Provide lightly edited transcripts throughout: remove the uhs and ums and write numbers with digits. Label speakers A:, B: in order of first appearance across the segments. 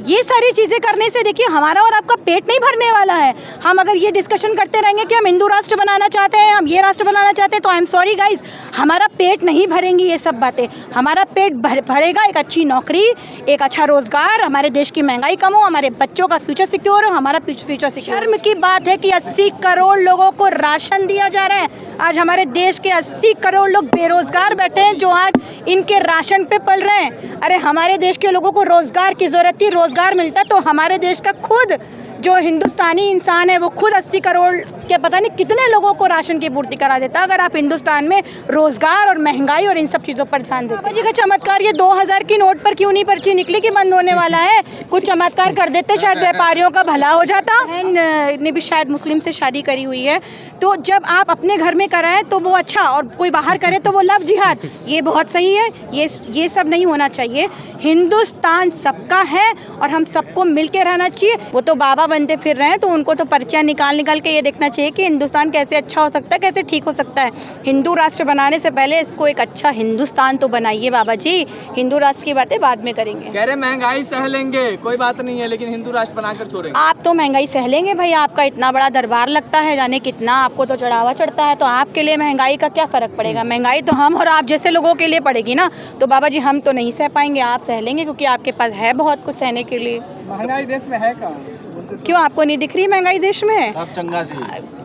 A: ये सारी चीज़ें करने से देखिए हमारा और आपका पेट नहीं भरने वाला है। हम अगर ये डिस्कशन करते रहेंगे कि हम हिंदू राष्ट्र बनाना चाहते हैं, हम ये राष्ट्र बनाना चाहते हैं, तो आई एम सॉरी गाइस, हमारा पेट नहीं भरेंगी ये सब बातें। हमारा पेट भरेगा एक अच्छी नौकरी, एक अच्छा रोजगार, हमारे देश की महंगाई कम हो, हमारे बच्चों का फ्यूचर सिक्योर हो, हमारा फ्यूचर सिक्योर। शर्म की बात है कि 80 करोड़ लोगों को राशन दिया जा रहा है। आज हमारे देश के 80 करोड़ लोग बेरोजगार बैठे हैं जो आज इनके राशन पे पल रहे हैं। अरे हमारे देश के लोगों को रोजगार की जरूरत थी, रोजगार मिलता तो हमारे देश का खुद जो हिंदुस्तानी इंसान है वो खुद 80 करोड़ के पता नहीं कितने लोगों को राशन की पूर्ति करा देता अगर आप हिंदुस्तान में रोजगार और महंगाई और इन सब चीज़ों पर ध्यान देते। बाबा जी का चमत्कार ये 2000 की नोट पर क्यों नहीं पर्ची निकली कि बंद होने वाला है? कुछ चमत्कार कर देते, शायद व्यापारियों का भला हो जाता। ने भी शायद मुस्लिम से शादी करी हुई है, तो जब आप अपने घर में कराएं तो वो अच्छा, और कोई बाहर करे तो वो लव जिहाद, ये बहुत सही है। ये सब नहीं होना चाहिए। हिंदुस्तान सबका है और हम सबको मिल के रहना चाहिए। वो तो बाबा बनते फिर रहे हैं तो उनको तो पर्चियाँ निकाल के ये देखना चाहिए कि हिंदुस्तान कैसे अच्छा हो सकता है, कैसे ठीक हो सकता है। हिंदू राष्ट्र बनाने से पहले इसको एक अच्छा हिंदुस्तान तो बनाइए बाबा जी। हिंदू राष्ट्र की बातें बाद में करेंगे।
B: कह रहे महंगाई सह लेंगे, कोई बात नहीं है, लेकिन हिंदू राष्ट्र बनाकर छोड़ेंगे।
A: आप तो महंगाई सह लेंगे भाई, आपका इतना बड़ा दरबार लगता है, जाने कितना आपको तो चढ़ावा चढ़ता है, तो आपके लिए महंगाई का क्या फ़र्क पड़ेगा? महंगाई तो हम और आप जैसे लोगों के लिए पड़ेगी ना। तो बाबा जी हम तो नहीं सह पाएंगे, आप सह लेंगे क्योंकि आपके पास है बहुत कुछ सहने के लिए।
B: महंगाई देश में है कहाँ?
A: क्यों आपको नहीं दिख रही महंगाई देश में?
B: सब चंगा सी,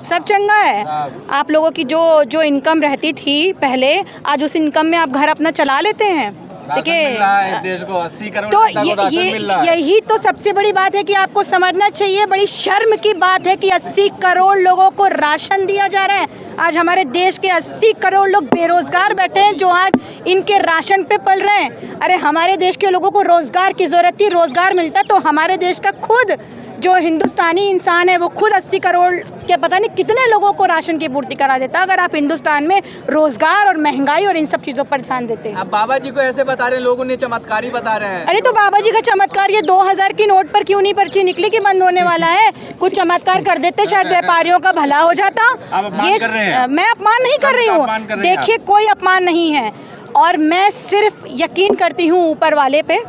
A: सब चंगा है। आप लोगों की जो इनकम रहती थी पहले, आज उस इनकम में आप घर अपना चला लेते हैं। देखिए
B: देश को 80 करोड़
A: तो
B: ये
A: यही तो सबसे बड़ी बात है कि आपको समझना चाहिए। बड़ी शर्म की बात है कि 80 करोड़ लोगों को राशन दिया जा रहा है। आज हमारे देश के 80 करोड़ लोग बेरोजगार बैठे हैं जो आज इनके राशन पे पल रहे हैं। अरे हमारे देश के लोगों को रोजगार की जरूरत थी, रोजगार मिलता तो हमारे देश का खुद जो हिंदुस्तानी इंसान है वो खुद 80 करोड़ के पता नहीं कितने लोगों को राशन की पूर्ति करा देता अगर आप हिंदुस्तान में रोजगार और महंगाई और इन सब चीज़ों पर ध्यान देते।
B: अब बाबा जी को ऐसे बता रहे हैं, लोगों ने चमत्कारी बता रहे हैं।
A: अरे तो बाबा जी का चमत्कार ये 2000 की नोट पर क्यों नहीं पर्ची निकली कि बंद होने वाला है? कुछ चमत्कार कर देते, शायद व्यापारियों का भला हो जाता। ये मैं अपमान नहीं कर रही हूँ, देखिए कोई अपमान नहीं है, और मैं सिर्फ यकीन करती हूँ ऊपर वाले पे।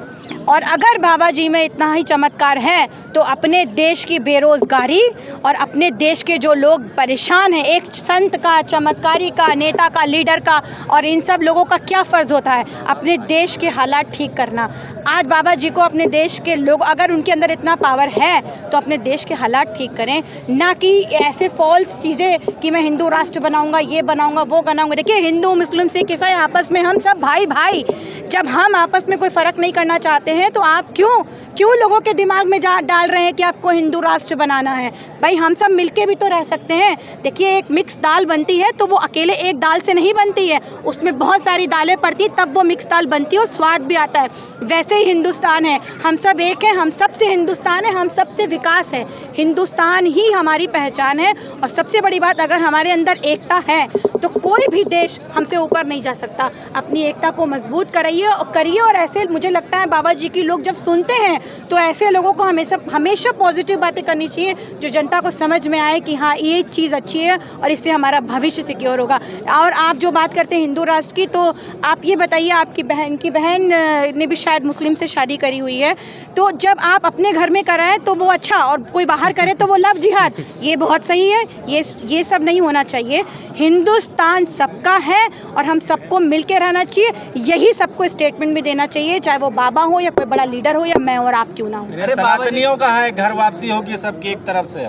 A: और अगर बाबा जी में इतना ही चमत्कार है तो अपने देश की बेरोजगारी और अपने देश के जो लोग परेशान हैं, एक संत का, चमत्कारी का, नेता का, लीडर का, और इन सब लोगों का क्या फ़र्ज़ होता है? अपने देश के हालात ठीक करना। आज बाबा जी को अपने देश के लोग, अगर उनके अंदर इतना पावर है तो अपने देश के हालात ठीक करें, ना कि ऐसे फॉल्स चीज़ें कि मैं हिंदू राष्ट्र बनाऊंगा, ये बनाऊंगा, वो बनाऊंगा। देखिए हिंदू, मुस्लिम, सिख, ईसाई आपस में हम सब भाई भाई। जब हम आपस में कोई फ़र्क नहीं करना चाहते हैं तो आप क्यों लोगों के दिमाग में डाल रहे हैं कि आपको हिंदू राष्ट्र बनाना है? भाई हम सब मिलके भी तो रह सकते हैं। देखिए एक मिक्स दाल बनती है तो वो अकेले एक दाल से नहीं बनती है, उसमें बहुत सारी दालें पड़ती तब वो मिक्स दाल बनती है और स्वाद भी आता है। वैसे ही हिंदुस्तान है, हम सब एक हैं, हम सबसे हिंदुस्तान है, हम सबसे विकास है। हिंदुस्तान ही हमारी पहचान है, और सबसे बड़ी बात, अगर हमारे अंदर एकता है तो कोई भी देश हमसे ऊपर नहीं जा सकता। अपनी एकता को मजबूत करिए और ऐसे मुझे लगता है बाबा जी की लोग जब सुनते हैं तो ऐसे लोगों को हमेशा पॉजिटिव बातें करनी चाहिए जो जनता को समझ में आए कि हाँ ये चीज़ अच्छी है और इससे हमारा भविष्य सिक्योर होगा। और आप जो बात करते हैं हिंदू राष्ट्र की, तो आप ये बताइए, आपकी बहन ने भी शायद मुस्लिम से शादी करी हुई है, तो जब आप अपने घर में कराएं तो वो अच्छा, और कोई बाहर करे तो वो लव जिहाद, ये बहुत सही है। ये सब नहीं होना चाहिए। हिंदुस्तान सबका है और हम सबको मिल के रहना चाहिए। यही सबको स्टेटमेंट भी देना चाहिए, चाहे वो बाबा हो या कोई बड़ा लीडर हो या मैं और आप क्यों ना हो।
B: सनातनियों का है घर वापसी होगी सबकी एक तरफ से।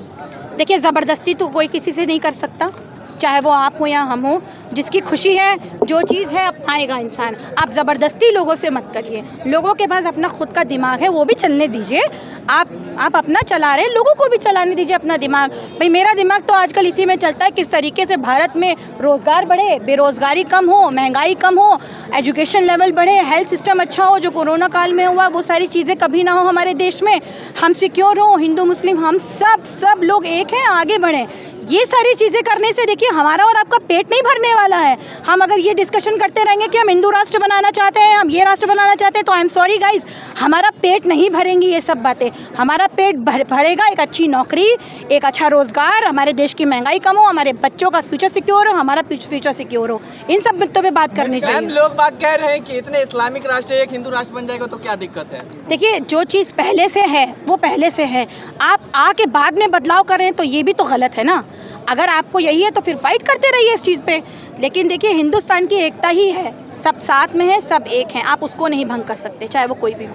A: देखिए ज़बरदस्ती तो कोई किसी से नहीं कर सकता, चाहे वो आप हो या हम हो। जिसकी खुशी है, जो चीज़ है अपनाएगा इंसान। आप ज़बरदस्ती लोगों से मत करिए। लोगों के पास अपना खुद का दिमाग है, वो भी चलने दीजिए। आप अपना चला रहे, लोगों को भी चलाने दीजिए अपना दिमाग। भाई मेरा दिमाग तो आजकल इसी में चलता है, किस तरीके से भारत में रोज़गार बढ़े, बेरोज़गारी कम हो, महंगाई कम हो, एजुकेशन लेवल बढ़े, हेल्थ सिस्टम अच्छा हो, जो कोरोना काल में हुआ वो सारी चीज़ें कभी ना हो हमारे देश में, हम सिक्योर हो, हिंदू मुस्लिम हम सब लोग एक हैं, आगे बढ़ें। ये सारी चीज़ें करने से देखिए हमारा और आपका पेट नहीं भरने वाला है। हम अगर ये डिस्कशन करते रहेंगे कि हम हिंदू राष्ट्र बनाना चाहते हैं, हम ये राष्ट्र बनाना चाहते हैं, तो आई एम सॉरी गाइज, हमारा पेट नहीं भरेंगी ये सब बातें। हमारा पेट भरेगा एक अच्छी नौकरी, एक अच्छा रोजगार, हमारे देश की महंगाई कम हो, हमारे बच्चों का फ्यूचर सिक्योर हो, हमारा फ्यूचर सिक्योर हो। इन सब मुद्दों पे बात करनी चाहिए।
B: लोग बात कह रहे हैं कि इतने इस्लामिक राष्ट्र एक हिंदू राष्ट्र बन जाएगा तो क्या दिक्कत है?
A: देखिए, जो चीज़ पहले से है वो पहले से है। आप आके बाद में बदलाव कर रहे हैं तो ये भी तो गलत है ना। अगर आपको यही है तो फिर फाइट करते रहिए इस चीज़ पे। लेकिन देखिए, हिंदुस्तान की एकता ही है, सब साथ में है, सब एक हैं, आप उसको नहीं भंग कर सकते, चाहे वो कोई भी हो।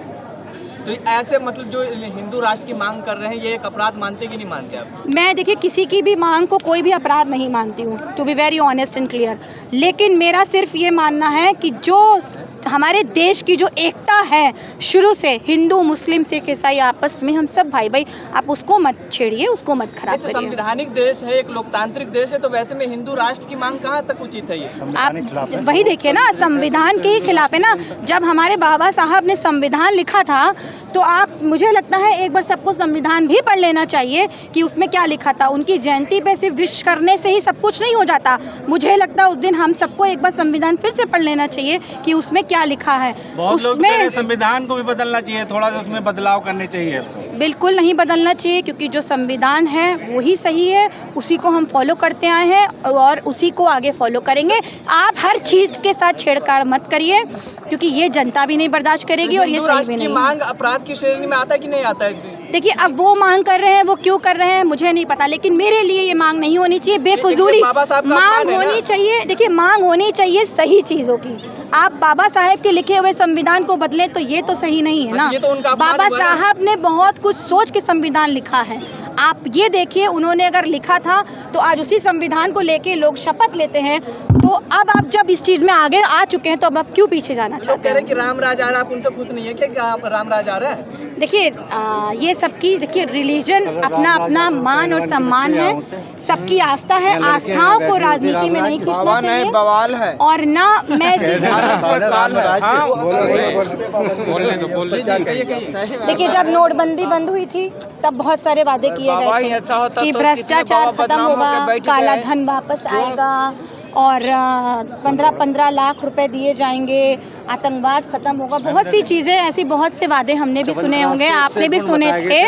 B: तो ऐसे मतलब जो हिंदू राष्ट्र की मांग कर रहे हैं, ये एक अपराध मानते कि नहीं मानते आप?
A: मैं देखिए, किसी की भी मांग को कोई भी अपराध नहीं मानती हूँ, to be very honest and clear. लेकिन मेरा सिर्फ ये मानना है कि जो हमारे देश की जो एकता है शुरू से, हिंदू मुस्लिम सिख ईसाई आपस में हम सब भाई भाई, आप उसको मत छेड़िए, उसको मत खराब
B: तो
A: करिए।
B: संवैधानिक देश है, एक लोकतांत्रिक देश है, तो वैसे में हिंदू राष्ट्र की मांग कहाँ तक उचित है? ये
A: आप वही देखिए ना, संविधान के ही खिलाफ है ना। जब हमारे बाबा साहब ने संविधान लिखा था तो आप, मुझे लगता है एक बार सबको संविधान भी पढ़ लेना चाहिए कि उसमें क्या लिखा था। उनकी जयंती पे सिर्फ विश करने से ही सब कुछ नहीं हो जाता। मुझे लगता है उस दिन हम सबको एक बार संविधान फिर से पढ़ लेना चाहिए कि उसमें क्या लिखा है।
C: बहुत लोग कह रहे हैं संविधान को भी बदलना चाहिए, थोड़ा सा उसमें बदलाव करने चाहिए।
A: बिल्कुल नहीं बदलना चाहिए, क्योंकि जो संविधान है वही सही है, उसी को हम फॉलो करते आए हैं और उसी को आगे फॉलो करेंगे। आप हर चीज़ के साथ छेड़छाड़ मत करिए, क्योंकि ये जनता भी नहीं बर्दाश्त करेगी और ये सही भी नहीं।
B: मांग अपराध की श्रेणी में आता है कि नहीं आता है?
A: देखिए, अब वो मांग कर रहे हैं, वो क्यों कर रहे हैं मुझे नहीं पता, लेकिन मेरे लिए ये मांग नहीं होनी चाहिए, बेफजूली मांग होनी चाहिए। देखिए, मांग होनी चाहिए सही चीज़ों की। आप बाबा साहेब के लिखे हुए संविधान को बदलें तो ये तो सही नहीं है ना। बाबा साहब ने बहुत कुछ सोच के संविधान लिखा है। आप ये देखिए, उन्होंने अगर लिखा था तो आज उसी संविधान को लेके लोग शपथ लेते हैं। तो अब आप जब इस चीज़ में आगे आ चुके हैं तो अब आप क्यों पीछे जाना चाहते हैं?
B: कह रहे हैं कि राम राज आ रहा है, आप उनसे खुश नहीं है क्या राम राज आ रहा है?
A: देखिए, ये सबकी, देखिए, रिलीजन अपना अपना मान और सम्मान है, सबकी आस्था है। आस्थाओं को राजनीति में नहीं खींचना चाहिए
D: बवाल है।
A: और ना मैं देखिए, जब नोटबंदी बंद हुई थी तब बहुत सारे वादे किए गए थे कि भ्रष्टाचार खत्म होगा, काला धन वापस आएगा और 15-15 लाख रुपए दिए जाएंगे, आतंकवाद खत्म होगा। बहुत सी चीज़ें ऐसी, बहुत से वादे हमने भी सुने होंगे, आपने भी सुने थे।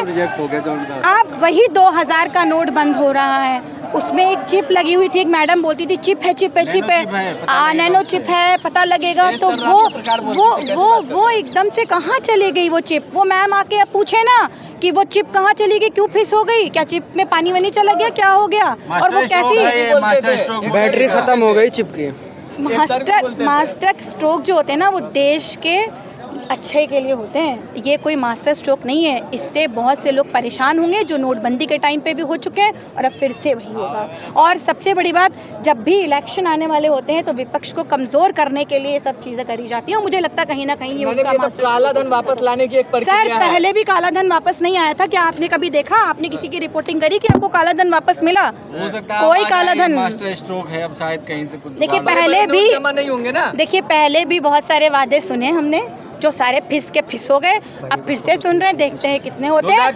A: अब वही 2000 का नोट बंद हो रहा है, उसमें एक चिप लगी हुई थी। एक मैडम बोलती थी चिप है, चिप है, चिप है, नैनो चिप है, पता लगेगा। तो वो एकदम से कहाँ चली गई वो चिप? वो मैम आके अब पूछे ना कि वो चिप कहाँ चली गई, क्यों फिस हो गई, क्या चिप में पानी वानी चला गया, क्या हो गया? और वो कैसी
D: बैटरी खत्म हो गई चिप की।
A: मास्टर स्ट्रोक जो होते हैं ना, वो देश के अच्छे के लिए होते हैं, ये कोई मास्टर स्ट्रोक नहीं है। इससे बहुत से लोग परेशान होंगे जो नोटबंदी के टाइम पे भी हो चुके हैं और अब फिर से वही होगा। और सबसे बड़ी बात, जब भी इलेक्शन आने वाले होते हैं तो विपक्ष को कमज़ोर करने के लिए ये सब चीज़ें करी जाती हैं। मुझे लगता है कहीं ना कहीं ये उसका
B: काला धन वापस लाने की एक प्रक्रिया है।
A: सर, पहले भी काला धन वापस नहीं आया था क्या? आपने कभी देखा, आपने किसी की रिपोर्टिंग करी कि आपको काला धन वापस मिला? कोई काला धन,
C: मास्टर स्ट्रोक है, अब शायद कहीं से कुछ।
A: देखिए, पहले भी
B: जमा नहीं होंगे ना।
A: देखिए, पहले भी बहुत सारे वादे सुने हमने जो सारे फिस हो गए। अब फिर से सुन रहे हैं, देखते हैं कितने होते हैं।